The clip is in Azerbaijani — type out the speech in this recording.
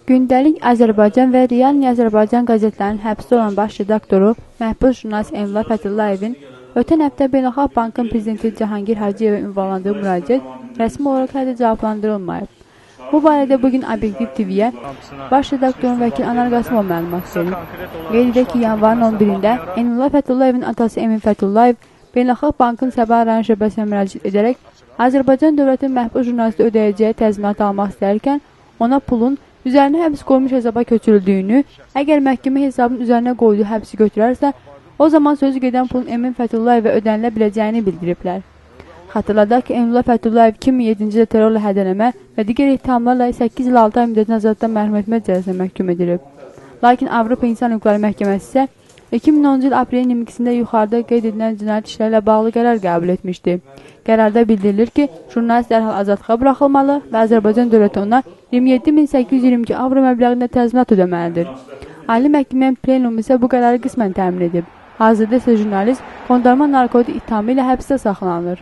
Gündəlik Azərbaycan və Real Azərbaycan qəzetlərinin həbsdə olan baş redaktoru məhbus jurnalist Emrullah Fətullayevin ötən həftə Beynəlxalq Bankın prezidenti Cahangir Hacıyevə ünvanladığı müraciət rəsmi olaraq hələ cavablandırılmayıb. Bu barədə bugün Obyektiv TV-yə baş redaktorun vəkil Anar Qasımov məlumat verib. Qeyd edək ki, yanvarın 11-də Emrullah Fətullayevin atası Emin Fətullayev Beynəlxalq Bankın Səbah rayon şöbəsinə müraciət edərək Azərbaycan dövlətin məhbus jurnalisti ödəyəcəyi təzminatı almaq istərkən ona pulun üzərinə həbs qoymuş hesaba köçürüldüyünü, əgər məhkəmə hesabının üzərinə qoyduğu həbsi götürərsə, o zaman sözü gedən pulun Emin Fətullayevə ödənilə biləcəyini bildiriblər. Xatırladaq ki, Emrullah Fətullayev 2007-ci ildə terrorla hədələmə və digər ittihamlarla 8 il 6 ay müddətinə azadlıqdan məhrum etmə cəzasına məhkum edilib. Lakin Avropa İnsan Hüquqları Məhkəməsi isə 2010-cu il aprelin 22-sində yuxarıda qeyd edilən cinayət işlərlə bağlı qərar qəbul etmişdi. Qərarda bildirilir ki, jurnalist dərhal azadlığa buraxılmalı və Azərbaycan dövləti ona 27.822 avro məbləğində təzminat ödəməlidir. Ali Məhkəmənin plenumu isə bu qərarı qismən təmin edib. Hazırda isə jurnalist qondarma narkotik ittihamı ilə həbsdə saxlanılır.